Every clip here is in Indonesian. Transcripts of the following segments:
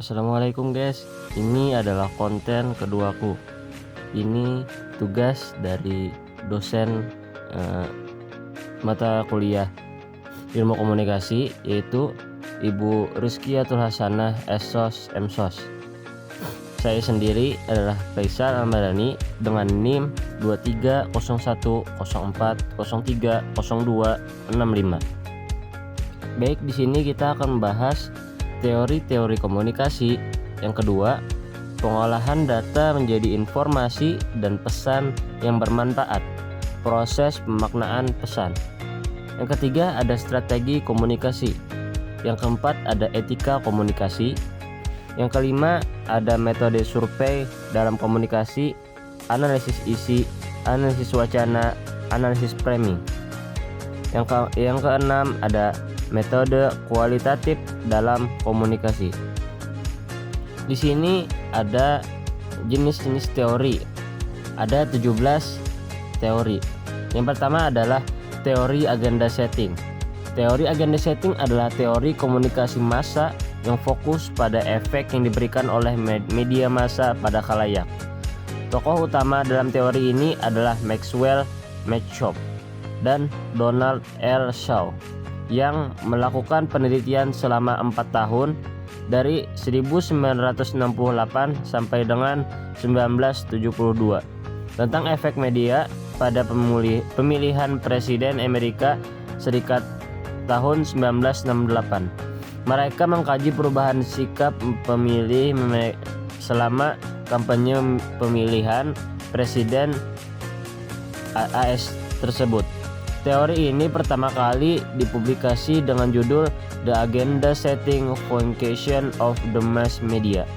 Assalamualaikum guys, ini adalah konten keduaku. Ini tugas dari dosen mata kuliah ilmu komunikasi, yaitu Ibu Rizkiatul Hasanah SSOS MSOS. Saya sendiri adalah Faisal Al-Madani dengan NIM 23014040300265. Baik, di sini kita akan membahas teori-teori komunikasi. Yang kedua, pengolahan data menjadi informasi dan pesan yang bermanfaat, proses pemaknaan pesan. Yang ketiga, ada strategi komunikasi. Yang keempat, ada etika komunikasi. Yang kelima, ada metode survei dalam komunikasi, analisis isi, analisis wacana, analisis framing. Yang keenam, ada metode kualitatif dalam komunikasi. Di sini ada jenis-jenis teori. Ada 17 teori. Yang pertama adalah teori agenda setting. Teori agenda setting adalah teori komunikasi massa yang fokus pada efek yang diberikan oleh media massa pada khalayak. Tokoh utama dalam teori ini adalah Maxwell Matchop dan Donald L. Shaw yang melakukan penelitian selama 4 tahun dari 1968 sampai dengan 1972 tentang efek media pada pemilihan presiden Amerika Serikat tahun 1968. Mereka mengkaji perubahan sikap pemilih selama kampanye pemilihan presiden AS tersebut. Teori ini pertama kali dipublikasi dengan judul The Agenda Setting Function of the Mass Media.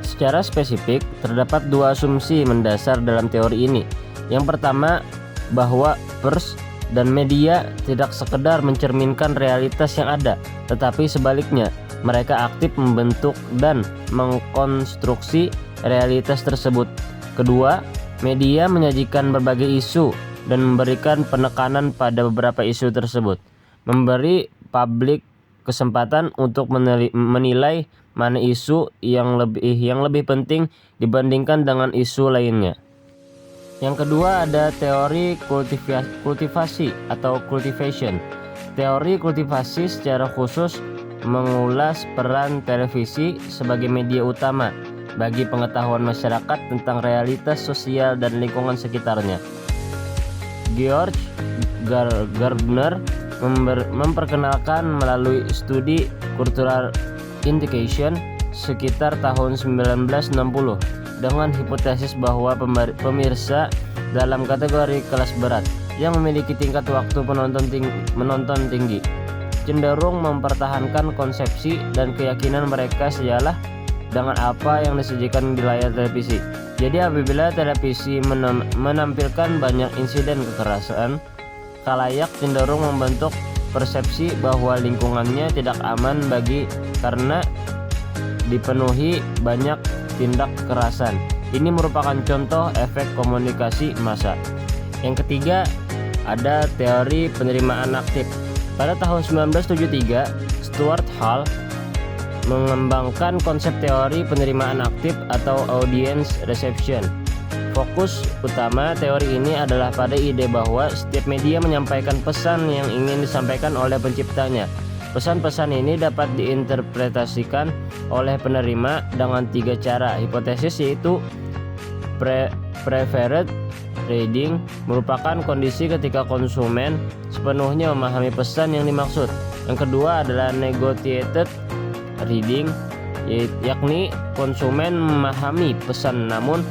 Secara spesifik, terdapat dua asumsi mendasar dalam teori ini. Yang pertama, bahwa pers dan media tidak sekedar mencerminkan realitas yang ada, tetapi sebaliknya, mereka aktif membentuk dan mengkonstruksi realitas tersebut. Kedua, media menyajikan berbagai isu dan memberikan penekanan pada beberapa isu tersebut, memberi publik kesempatan untuk menilai mana isu yang lebih penting dibandingkan dengan isu lainnya. Yang kedua, ada teori kultivasi atau cultivation. Teori kultivasi secara khusus mengulas peran televisi sebagai media utama bagi pengetahuan masyarakat tentang realitas sosial dan lingkungan sekitarnya. George Gardner memperkenalkan melalui studi cultural indication sekitar tahun 1960 dengan hipotesis bahwa pemirsa dalam kategori kelas berat yang memiliki tingkat waktu menonton tinggi cenderung mempertahankan konsepsi dan keyakinan mereka sejalan dengan apa yang disajikan di layar televisi. Jadi apabila televisi menampilkan banyak insiden kekerasan, khalayak cenderung membentuk persepsi bahwa lingkungannya tidak aman karena dipenuhi banyak tindak kekerasan. Ini merupakan contoh efek komunikasi massa. Yang ketiga, ada teori penerimaan aktif. Pada tahun 1973, Stuart Hall mengembangkan konsep teori penerimaan aktif atau audience reception. Fokus utama teori ini adalah pada ide bahwa setiap media menyampaikan pesan yang ingin disampaikan oleh penciptanya. Pesan-pesan ini dapat diinterpretasikan oleh penerima dengan 3 cara. Hipotesis yaitu preferred reading merupakan kondisi ketika konsumen sepenuhnya memahami pesan yang dimaksud. Yang kedua adalah negotiated reading, yakni konsumen memahami pesan namun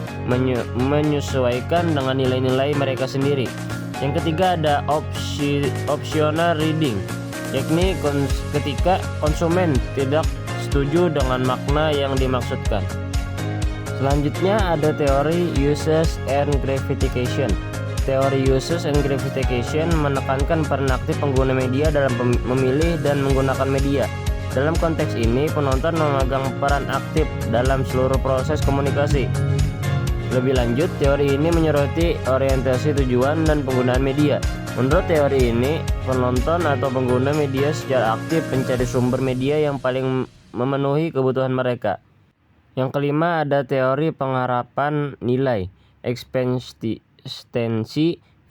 menyesuaikan dengan nilai-nilai mereka sendiri. Yang ketiga ada optional reading, yakni ketika konsumen tidak setuju dengan makna yang dimaksudkan. Selanjutnya ada teori uses and gratification. Teori uses and gratification menekankan peran aktif pengguna media dalam memilih dan menggunakan media. Dalam konteks ini, penonton memegang peran aktif dalam seluruh proses komunikasi. Lebih lanjut, teori ini menyoroti orientasi tujuan dan penggunaan media. Menurut teori ini, penonton atau pengguna media secara aktif mencari sumber media yang paling memenuhi kebutuhan mereka. Yang kelima ada teori pengharapan nilai, expectancy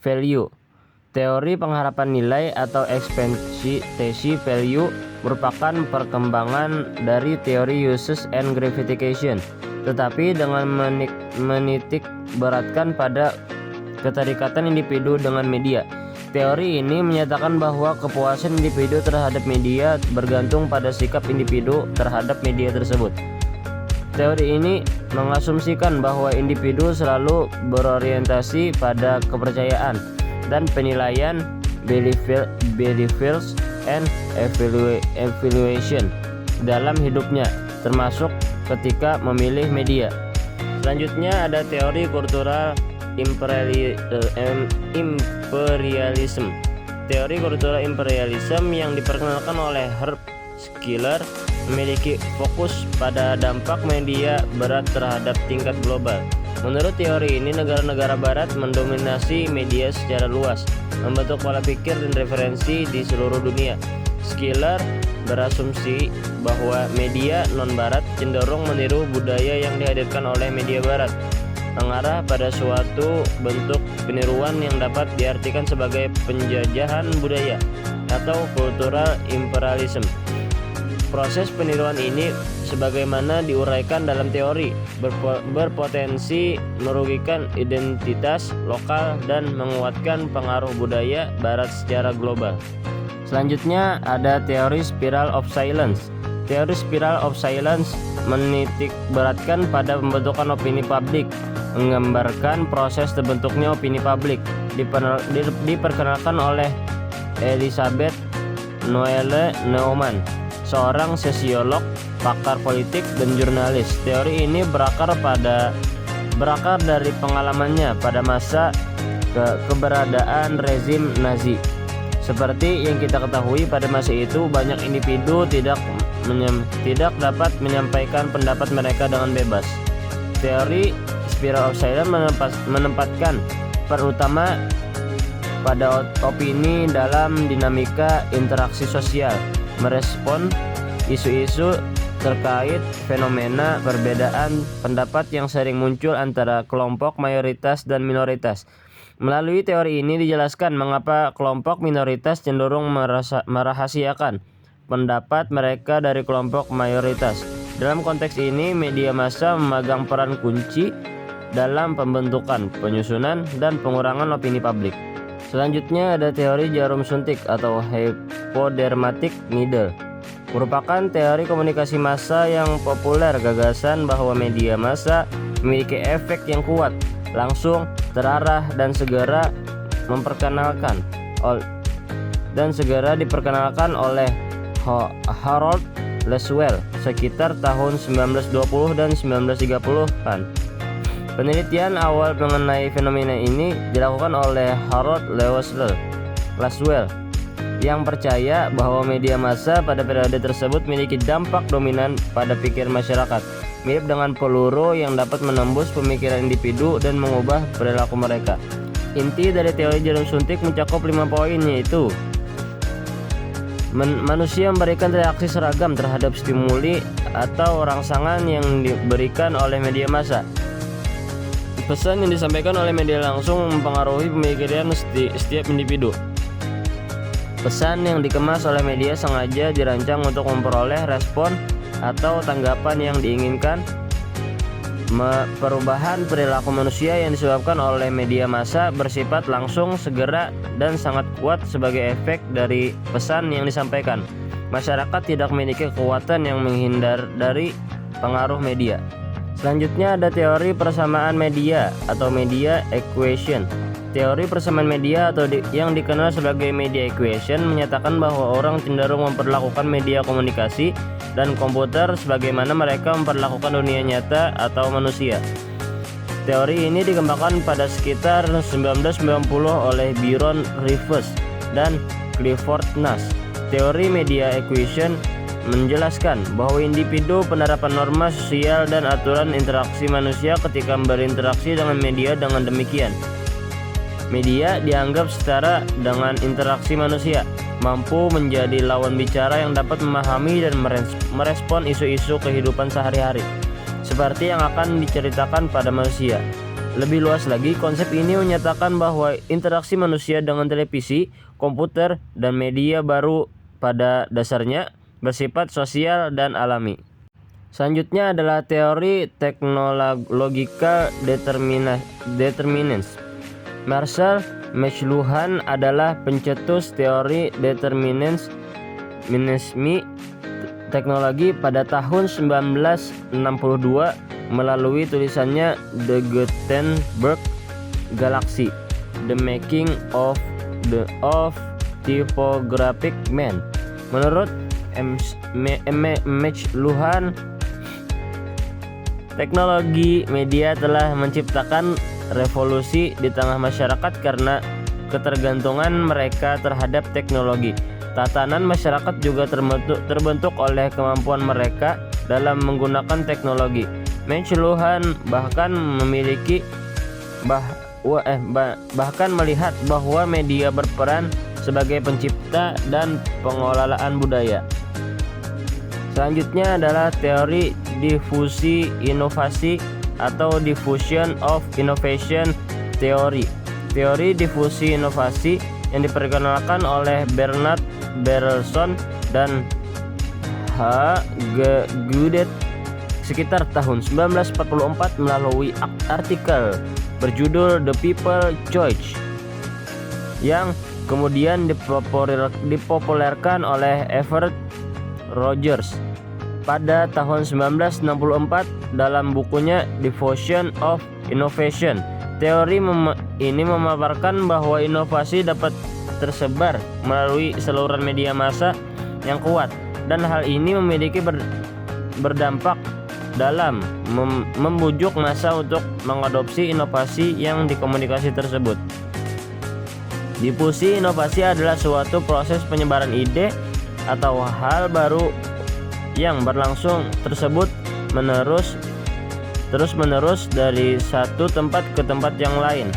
value. Teori pengharapan nilai atau expectancy value merupakan perkembangan dari teori uses and gratification, tetapi dengan menitik beratkan pada keterikatan individu dengan media. Teori ini menyatakan bahwa kepuasan individu terhadap media bergantung pada sikap individu terhadap media tersebut. Teori ini mengasumsikan bahwa individu selalu berorientasi pada kepercayaan dan penilaian beliefs and evaluation dalam hidupnya, termasuk ketika memilih media. Selanjutnya ada teori kultural imperialism. Teori kultural imperialism yang diperkenalkan oleh Herb Schiller memiliki fokus pada dampak media berat terhadap tingkat global. Menurut teori ini, negara-negara barat mendominasi media secara luas, membentuk pola pikir dan referensi di seluruh dunia. Schiller berasumsi bahwa media non-barat cenderung meniru budaya yang dihadirkan oleh media barat, mengarah pada suatu bentuk peniruan yang dapat diartikan sebagai penjajahan budaya atau cultural imperialism. Proses peniruan ini, sebagaimana diuraikan dalam teori, berpotensi merugikan identitas lokal dan menguatkan pengaruh budaya barat secara global. Selanjutnya ada teori spiral of silence. Teori spiral of silence menitik beratkan pada pembentukan opini publik, menggambarkan proses terbentuknya opini publik. Diperkenalkan oleh Elizabeth Noelle Neumann, seorang sosiolog, pakar politik, dan jurnalis. Teori ini berakar dari pengalamannya pada masa keberadaan rezim Nazi. Seperti yang kita ketahui, pada masa itu banyak individu tidak dapat menyampaikan pendapat mereka dengan bebas. Teori spiral of silence menempatkan perutama pada opini dalam dinamika interaksi sosial, merespon isu-isu terkait fenomena perbedaan pendapat yang sering muncul antara kelompok mayoritas dan minoritas. Melalui teori ini dijelaskan mengapa kelompok minoritas cenderung merahasiakan pendapat mereka dari kelompok mayoritas. Dalam konteks ini, media massa memegang peran kunci dalam pembentukan, penyusunan, dan pengurangan opini publik. Selanjutnya ada teori jarum suntik atau hypodermic needle. Merupakan teori komunikasi massa yang populer. Gagasan bahwa media massa memiliki efek yang kuat, langsung, terarah, dan segera diperkenalkan oleh Harold Laswell sekitar tahun 1920 dan 1930-an. Penelitian awal mengenai fenomena ini dilakukan oleh Harold Laswell yang percaya bahwa media massa pada periode tersebut memiliki dampak dominan pada pikir masyarakat, mirip dengan peluru yang dapat menembus pemikiran individu dan mengubah perilaku mereka. Inti dari teori jarum suntik mencakup 5 poin, yaitu manusia memberikan reaksi seragam terhadap stimuli atau rangsangan yang diberikan oleh media massa. Pesan yang disampaikan oleh media langsung mempengaruhi pemikiran setiap individu. Pesan yang dikemas oleh media sengaja dirancang untuk memperoleh respon atau tanggapan yang diinginkan. Perubahan perilaku manusia yang disebabkan oleh media massa bersifat langsung, segera, dan sangat kuat sebagai efek dari pesan yang disampaikan. Masyarakat tidak memiliki kekuatan yang menghindar dari pengaruh media. Selanjutnya ada teori persamaan media atau media equation. Teori persamaan media atau yang dikenal sebagai media equation menyatakan bahwa orang cenderung memperlakukan media komunikasi dan komputer sebagaimana mereka memperlakukan dunia nyata atau manusia. Teori ini dikembangkan pada sekitar 1990 oleh Byron Rivers dan Clifford Nash. Teori media equation menjelaskan bahwa individu penerapan norma sosial dan aturan interaksi manusia ketika berinteraksi dengan media. Dengan demikian, media dianggap setara dengan interaksi manusia. mampu menjadi lawan bicara yang dapat memahami dan merespon isu-isu kehidupan sehari-hari, seperti yang akan diceritakan pada manusia. Lebih luas lagi, konsep ini menyatakan bahwa interaksi manusia dengan televisi, komputer, dan media baru pada dasarnya bersifat sosial dan alami. Selanjutnya adalah teori teknological determinants. Marshall McLuhan adalah pencetus teori determinisme teknologi pada tahun 1962 melalui tulisannya The Gutenberg Galaxy: The Making of Typographic Man. Menurut McLuhan, teknologi media telah menciptakan revolusi di tengah masyarakat karena ketergantungan mereka terhadap teknologi. Tatanan masyarakat juga terbentuk oleh kemampuan mereka dalam menggunakan teknologi. McLuhan bahkan melihat bahwa media berperan sebagai pencipta dan pengelolaan budaya. Selanjutnya adalah teori difusi inovasi atau diffusion of innovation theory. Teori difusi inovasi yang diperkenalkan oleh Bernard Berelson dan H. Gaudet sekitar tahun 1944 melalui artikel berjudul The People's Choice yang kemudian dipopulerkan oleh Everett Rogers pada tahun 1964 dalam bukunya Diffusion of Innovation. Teori ini memaparkan bahwa inovasi dapat tersebar melalui saluran media massa yang kuat, dan hal ini memiliki berdampak dalam membujuk massa untuk mengadopsi inovasi yang dikomunikasi tersebut. Difusi inovasi adalah suatu proses penyebaran ide atau hal baru yang berlangsung terus-menerus dari satu tempat ke tempat yang lain,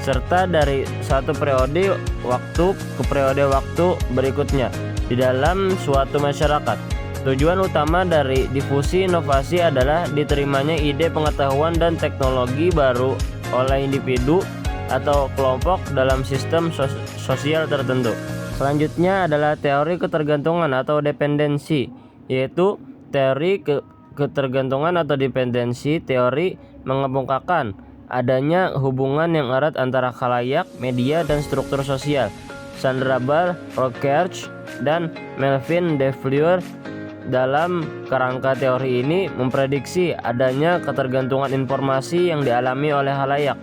serta dari satu periode waktu ke periode waktu berikutnya di dalam suatu masyarakat. Tujuan utama dari difusi inovasi adalah diterimanya ide, pengetahuan, dan teknologi baru oleh individu atau kelompok dalam sistem sosial tertentu. Selanjutnya adalah teori ketergantungan atau dependensi, yaitu teori ketergantungan atau dependensi. Teori mengemukakan adanya hubungan yang erat antara khalayak, media, dan struktur sosial. Sandra Ball, Rockert, dan Melvin DeFleur dalam kerangka teori ini memprediksi adanya ketergantungan informasi yang dialami oleh khalayak.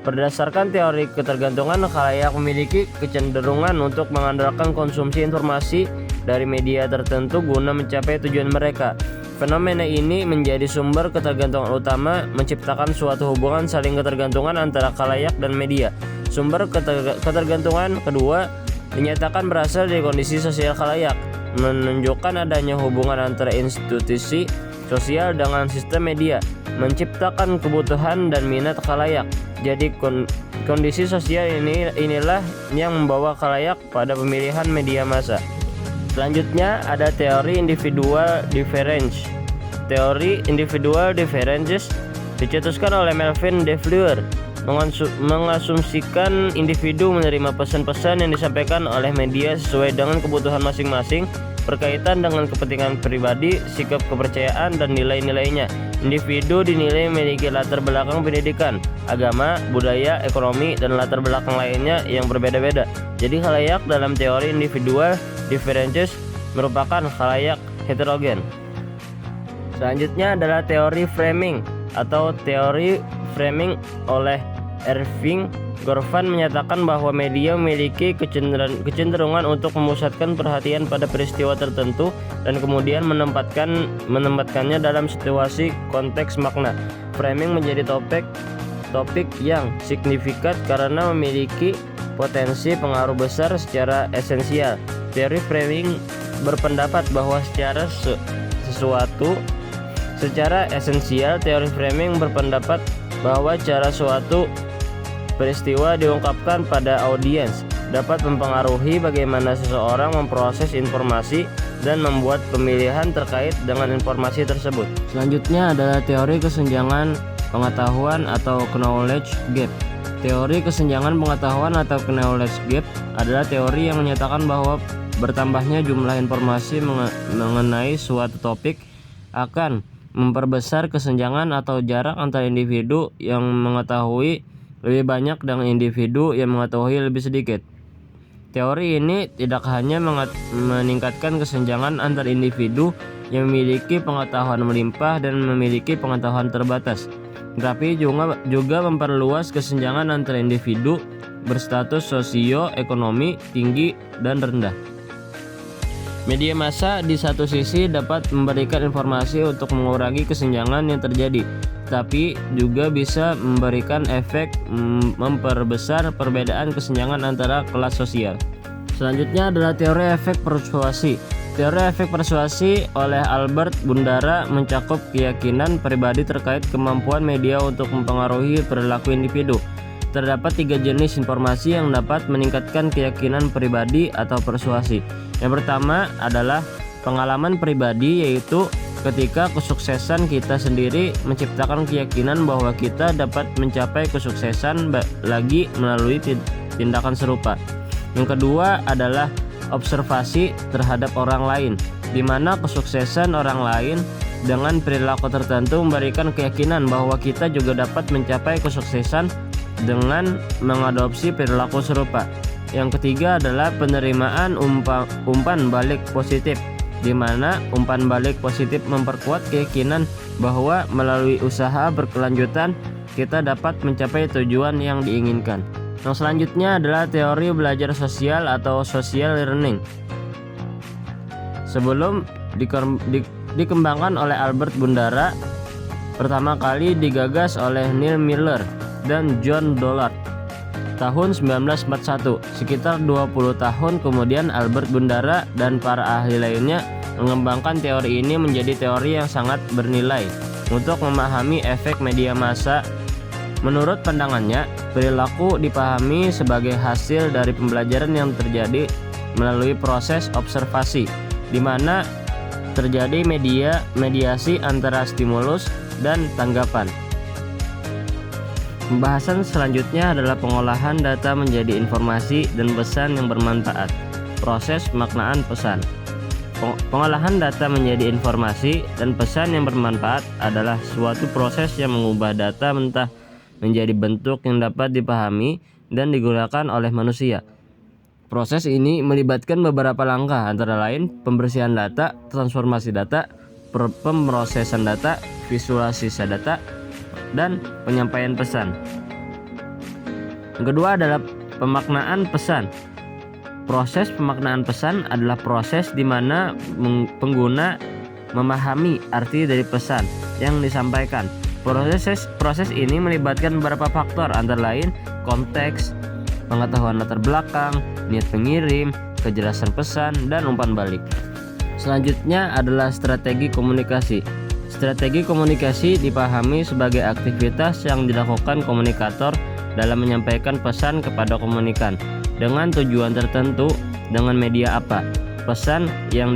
Berdasarkan teori ketergantungan, khalayak memiliki kecenderungan untuk mengandalkan konsumsi informasi dari media tertentu guna mencapai tujuan mereka. Fenomena ini menjadi sumber ketergantungan utama, menciptakan suatu hubungan saling ketergantungan antara khalayak dan media. Sumber ketergantungan kedua dinyatakan berasal dari kondisi sosial khalayak, menunjukkan adanya hubungan antara institusi sosial dengan sistem media, menciptakan kebutuhan dan minat khalayak. Jadi kondisi sosial inilah yang membawa khalayak pada pemilihan media massa. Selanjutnya ada teori individual difference. Teori individual differences dicetuskan oleh Melvin DeFleur, mengasumsikan individu menerima pesan-pesan yang disampaikan oleh media sesuai dengan kebutuhan masing-masing, berkaitan dengan kepentingan pribadi, sikap kepercayaan, dan nilai-nilainya. Individu dinilai memiliki latar belakang pendidikan, agama, budaya, ekonomi, dan latar belakang lainnya yang berbeda-beda. Jadi khalayak dalam teori individual differences merupakan khalayak heterogen. Selanjutnya adalah teori framing atau teori framing oleh Erving Goffman, menyatakan bahwa media memiliki kecenderungan untuk memusatkan perhatian pada peristiwa tertentu dan kemudian menempatkannya dalam situasi konteks makna. Framing menjadi topik yang signifikan karena memiliki potensi pengaruh besar secara esensial. Teori framing berpendapat bahwa secara esensial, teori framing berpendapat bahwa cara suatu peristiwa diungkapkan pada audiens dapat mempengaruhi bagaimana seseorang memproses informasi dan membuat pemilihan terkait dengan informasi tersebut. Selanjutnya adalah teori kesenjangan pengetahuan atau knowledge gap. Teori kesenjangan pengetahuan atau knowledge gap adalah teori yang menyatakan bahwa bertambahnya jumlah informasi mengenai suatu topik akan memperbesar kesenjangan atau jarak antara individu yang mengetahui lebih banyak dengan individu yang mengetahui lebih sedikit. Teori ini tidak hanya meningkatkan kesenjangan antar individu yang memiliki pengetahuan melimpah dan memiliki pengetahuan terbatas, tetapi juga memperluas kesenjangan antara individu berstatus sosioekonomi tinggi dan rendah. Media massa di satu sisi dapat memberikan informasi untuk mengurangi kesenjangan yang terjadi, tapi juga bisa memberikan efek memperbesar perbedaan kesenjangan antara kelas sosial. Selanjutnya adalah teori efek persuasi. Teori efek persuasi oleh Albert Bandura mencakup keyakinan pribadi terkait kemampuan media untuk mempengaruhi perilaku individu. Terdapat 3 jenis informasi yang dapat meningkatkan keyakinan pribadi atau persuasi. Yang pertama adalah pengalaman pribadi, yaitu ketika kesuksesan kita sendiri menciptakan keyakinan bahwa kita dapat mencapai kesuksesan lagi melalui tindakan serupa. Yang kedua adalah observasi terhadap orang lain, di mana kesuksesan orang lain dengan perilaku tertentu memberikan keyakinan bahwa kita juga dapat mencapai kesuksesan dengan mengadopsi perilaku serupa. Yang ketiga adalah penerimaan umpan balik positif, di mana umpan balik positif memperkuat keyakinan bahwa melalui usaha berkelanjutan kita dapat mencapai tujuan yang diinginkan. Yang selanjutnya adalah teori belajar sosial atau social learning. Sebelum dikembangkan oleh Albert Bandura, pertama kali digagas oleh Neil Miller dan John Dollard tahun 1941. Sekitar 20 tahun kemudian Albert Bandura dan para ahli lainnya mengembangkan teori ini menjadi teori yang sangat bernilai untuk memahami efek media massa. Menurut pandangannya, perilaku dipahami sebagai hasil dari pembelajaran yang terjadi melalui proses observasi, di mana terjadi mediasi antara stimulus dan tanggapan. Pembahasan selanjutnya adalah pengolahan data menjadi informasi dan pesan yang bermanfaat. Proses pemaknaan pesan. Pengolahan data menjadi informasi dan pesan yang bermanfaat adalah suatu proses yang mengubah data mentah menjadi bentuk yang dapat dipahami dan digunakan oleh manusia. Proses ini melibatkan beberapa langkah, antara lain pembersihan data, transformasi data, pemrosesan data, visualisasi data, dan penyampaian pesan. Yang kedua adalah pemaknaan pesan. Proses pemaknaan pesan adalah proses di mana pengguna memahami arti dari pesan yang disampaikan. Proses ini melibatkan beberapa faktor, antara lain konteks, pengetahuan latar belakang, niat pengirim, kejelasan pesan, dan umpan balik. Selanjutnya adalah strategi komunikasi. Strategi komunikasi dipahami sebagai aktivitas yang dilakukan komunikator dalam menyampaikan pesan kepada komunikan dengan tujuan tertentu dengan media apa, pesan yang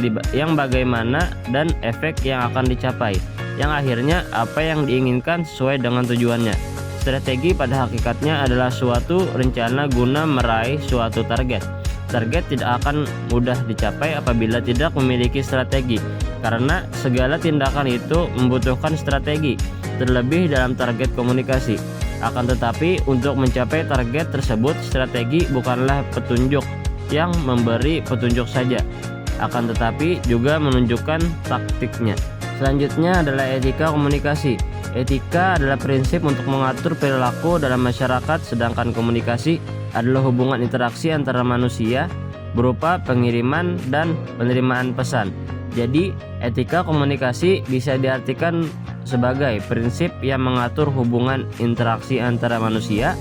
bagaimana, dan efek yang akan dicapai, yang akhirnya apa yang diinginkan sesuai dengan tujuannya. Strategi pada hakikatnya adalah suatu rencana guna meraih suatu target. Target tidak akan mudah dicapai apabila tidak memiliki strategi, karena segala tindakan itu membutuhkan strategi, terlebih dalam target komunikasi. Akan tetapi, untuk mencapai target tersebut, strategi bukanlah petunjuk yang memberi petunjuk saja, akan tetapi juga menunjukkan taktiknya. Selanjutnya adalah etika komunikasi. Etika adalah prinsip untuk mengatur perilaku dalam masyarakat, sedangkan komunikasi adalah hubungan interaksi antara manusia berupa pengiriman dan penerimaan pesan. Jadi, etika komunikasi bisa diartikan sebagai prinsip yang mengatur hubungan interaksi antara manusia.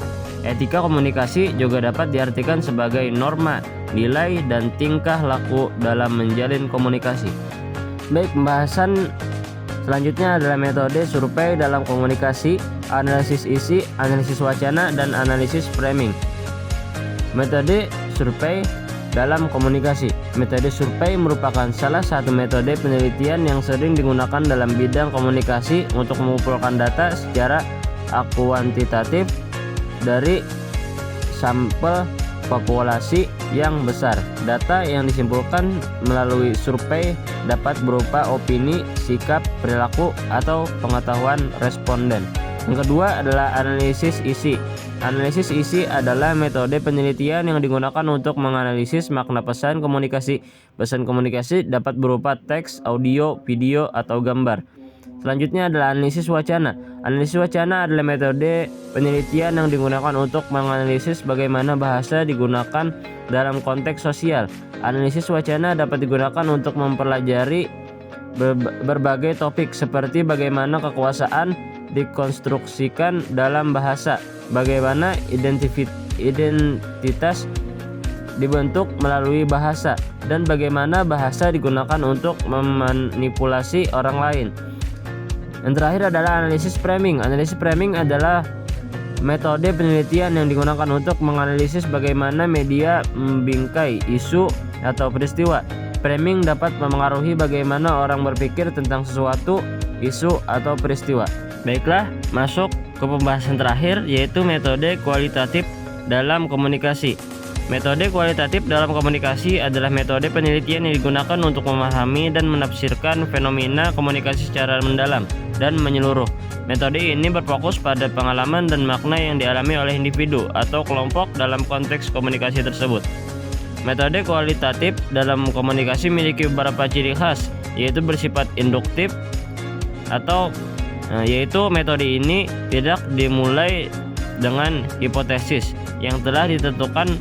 Etika komunikasi juga dapat diartikan sebagai norma, nilai, dan tingkah laku dalam menjalin komunikasi. Baik, pembahasan selanjutnya adalah metode survei dalam komunikasi, analisis isi, analisis wacana, dan analisis framing. Metode survei dalam komunikasi. Metode survei merupakan salah satu metode penelitian yang sering digunakan dalam bidang komunikasi untuk mengumpulkan data secara kuantitatif dari sampel populasi yang besar. Data yang disimpulkan melalui survei dapat berupa opini, sikap, perilaku, atau pengetahuan responden. Yang kedua adalah analisis isi. Analisis isi adalah metode penelitian yang digunakan untuk menganalisis makna pesan komunikasi. Pesan komunikasi dapat berupa teks, audio, video, atau gambar. Selanjutnya adalah analisis wacana. Analisis wacana adalah metode penelitian yang digunakan untuk menganalisis bagaimana bahasa digunakan dalam konteks sosial. Analisis wacana dapat digunakan untuk mempelajari berbagai topik seperti bagaimana kekuasaan dikonstruksikan dalam bahasa, bagaimana identitas dibentuk melalui bahasa, dan bagaimana bahasa digunakan untuk memanipulasi orang lain. Yang terakhir adalah analisis framing. Analisis framing adalah metode penelitian yang digunakan untuk menganalisis bagaimana media membingkai isu atau peristiwa. Framing dapat memengaruhi bagaimana orang berpikir tentang sesuatu, isu, atau peristiwa. Baiklah, masuk ke pembahasan terakhir, yaitu metode kualitatif dalam komunikasi. Metode kualitatif dalam komunikasi adalah metode penelitian yang digunakan untuk memahami dan menafsirkan fenomena komunikasi secara mendalam dan menyeluruh. Metode ini berfokus pada pengalaman dan makna yang dialami oleh individu atau kelompok dalam konteks komunikasi tersebut. Metode kualitatif dalam komunikasi memiliki beberapa ciri khas, yaitu bersifat induktif yaitu metode ini tidak dimulai dengan hipotesis yang telah ditentukan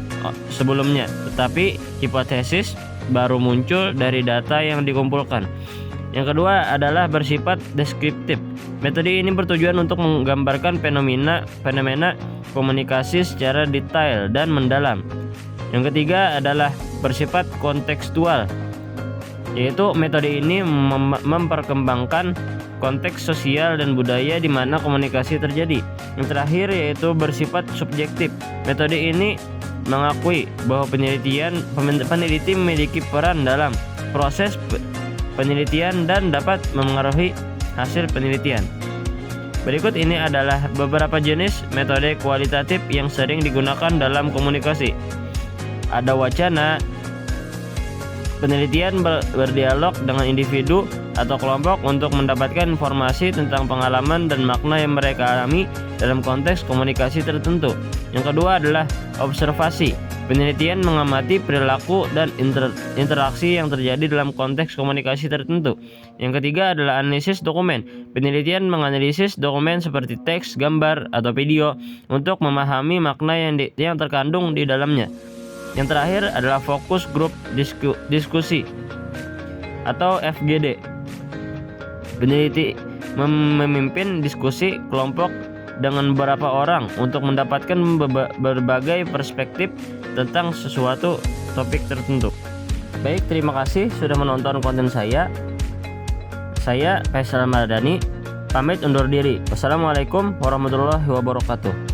sebelumnya, tetapi hipotesis baru muncul dari data yang dikumpulkan. Yang kedua adalah bersifat deskriptif. Metode ini bertujuan untuk menggambarkan fenomena komunikasi secara detail dan mendalam. Yang ketiga adalah bersifat kontekstual, yaitu metode ini memperkembangkan konteks sosial dan budaya di mana komunikasi terjadi. Yang terakhir yaitu bersifat subjektif. Metode ini mengakui bahwa peneliti memiliki peran dalam proses penelitian dan dapat memengaruhi hasil penelitian. Berikut ini adalah beberapa jenis metode kualitatif yang sering digunakan dalam komunikasi. Ada wacana. Penelitian berdialog dengan individu atau kelompok untuk mendapatkan informasi tentang pengalaman dan makna yang mereka alami dalam konteks komunikasi tertentu. Yang kedua adalah observasi. Penelitian mengamati perilaku dan interaksi yang terjadi dalam konteks komunikasi tertentu. Yang ketiga adalah analisis dokumen. Penelitian menganalisis dokumen seperti teks, gambar, atau video untuk memahami makna yang terkandung di dalamnya. Yang terakhir adalah fokus grup diskusi atau FGD. Peneliti memimpin diskusi kelompok dengan beberapa orang untuk mendapatkan berbagai perspektif tentang sesuatu topik tertentu. Baik, terima kasih sudah menonton konten saya. Saya Faisal Mardani, pamit undur diri. Wassalamualaikum warahmatullahi wabarakatuh.